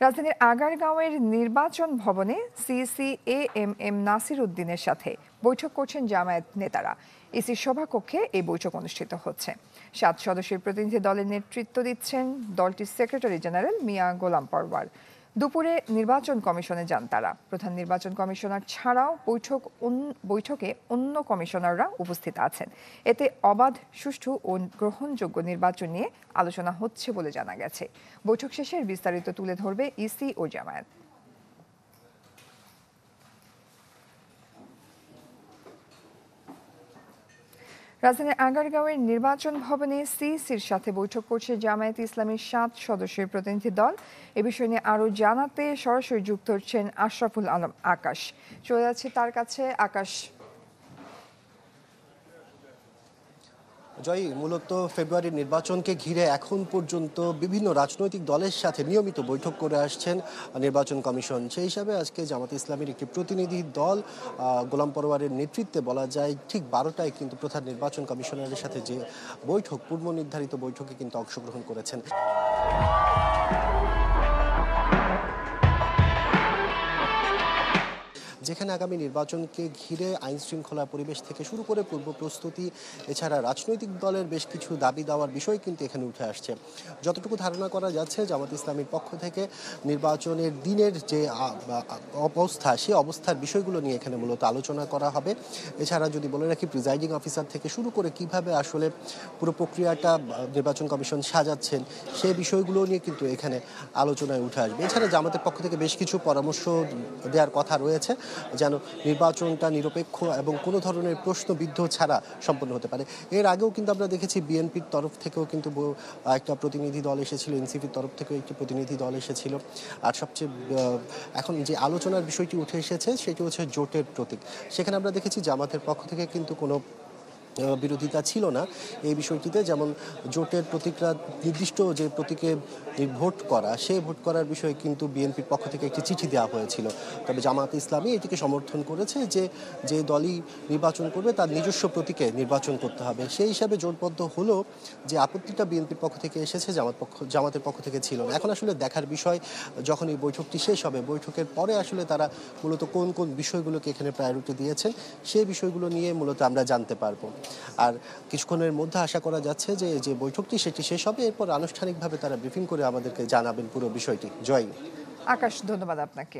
রাজধানীর আগারগাঁওয়ের নির্বাচন ভবনে সিইসি এএমএম নাসির উদ্দিনের সাথে বৈঠক করছেন জামায়াত নেতারা। ইসির সভাকক্ষে এই বৈঠক অনুষ্ঠিত হচ্ছে। 7 সদস্যের প্রতিনিধি দলের নেতৃত্ব দিচ্ছেন দলটির সেক্রেটারি জেনারেল মিয়া গোলাম পরওয়ার। দুপুরে নির্বাচন কমিশনে যান তারা। প্রধান নির্বাচন কমিশনার ছাড়াও বৈঠকে অন্য কমিশনাররা উপস্থিত আছেন। এতে অবাধ, সুষ্ঠু ও গ্রহণযোগ্য নির্বাচন নিয়ে আলোচনা হচ্ছে বলে জানা গেছে। বৈঠক শেষে বিস্তারিত তুলে ধরবে ইসি ও জামায়াত। রাজধানীর আগারগাঁওয়ের নির্বাচন ভবনে সিইসির সাথে বৈঠক করছে জামায়াতে ইসলামীর 7 সদস্যের প্রতিনিধি দল। এ বিষয় নিয়ে আরও জানাতে সরাসরি যুক্ত হচ্ছেন আশরাফুল আলম আকাশ। চলে যাচ্ছে তার কাছে। আকাশ, জয়, মূলত ফেব্রুয়ারির নির্বাচনকে ঘিরে এখন পর্যন্ত বিভিন্ন রাজনৈতিক দলের সাথে নিয়মিত বৈঠক করে আসছেন নির্বাচন কমিশন। সেই হিসাবে আজকে জামাতে ইসলামীর একটি প্রতিনিধি দল গোলাম পরওয়ারের নেতৃত্বে বলা যায় ঠিক 12টায় কিন্তু প্রধান নির্বাচন কমিশনারের সাথে যে বৈঠক, পূর্ব নির্ধারিত বৈঠকে কিন্তু অংশগ্রহণ করেছেন। যেখানে আগামী নির্বাচনকে ঘিরে আইন শৃঙ্খলা পরিবেশ থেকে শুরু করে পূর্ব প্রস্তুতি, এছাড়া রাজনৈতিক দলের বেশ কিছু দাবি দেওয়ার বিষয় কিন্তু এখানে উঠে আসছে। যতটুকু ধারণা করা যাচ্ছে, জামাত ইসলামীর পক্ষ থেকে নির্বাচনের দিনের যে অবস্থা, সেই অবস্থার বিষয়গুলো নিয়ে এখানে মূলত আলোচনা করা হবে। এছাড়া যদি বলে রাখি, প্রিজাইডিং অফিসার থেকে শুরু করে কিভাবে আসলে পুরো প্রক্রিয়াটা নির্বাচন কমিশন সাজাচ্ছেন, সেই বিষয়গুলো নিয়ে কিন্তু এখানে আলোচনায় উঠে আসবে। এছাড়া জামাতের পক্ষ থেকে বেশ কিছু পরামর্শ দেওয়ার কথা রয়েছে, যেন নির্বাচনটা নিরপেক্ষ এবং কোনো ধরনের প্রশ্নবিদ্ধ ছাড়া সম্পন্ন হতে পারে। এর আগেও কিন্তু আমরা দেখেছি বিএনপির তরফ থেকেও কিন্তু একটা প্রতিনিধি দল এসেছিল, এনসিপির তরফ থেকেও একটি প্রতিনিধি দল এসেছিল। আর সবচেয়ে এখন যে আলোচনার বিষয়টি উঠে এসেছে সেটি হচ্ছে জোটের প্রতীক। সেখানে আমরা দেখেছি জামাতের পক্ষ থেকে কিন্তু কোনো বিরোধিতা ছিল না এই বিষয়টিতে। যেমন জোটের প্রতীকরা নির্দিষ্ট যে প্রতীকে ভোট করা, সেই ভোট করার বিষয়ে কিন্তু বিএনপির পক্ষ থেকে একটি চিঠি দেওয়া হয়েছিল। তবে জামাত ইসলামী এটিকে সমর্থন করেছে যে যে দলই নির্বাচন করবে তার নিজস্ব প্রতীকে নির্বাচন করতে হবে। সেই হিসাবে জোটবদ্ধ হলো যে আপত্তিটা বিএনপির পক্ষ থেকে এসেছে, জামাতের পক্ষ থেকে ছিল না। এখন আসলে দেখার বিষয়, যখন এই বৈঠকটি শেষ হবে, বৈঠকের পরে আসলে তারা মূলত কোন কোন বিষয়গুলোকে এখানে প্রায়োরিটি দিয়েছেন, সেই বিষয়গুলো নিয়ে মূলত আমরা জানতে পারবো। আর কিছুক্ষণের মধ্যে আশা করা যাচ্ছে যে যে বৈঠকটি সেটি শেষ হবে, এরপর আনুষ্ঠানিকভাবে তারা ব্রিফিং করে আমাদেরকে জানাবেন পুরো বিষয়টি। জয়। আকাশ, ধন্যবাদ আপনাকে।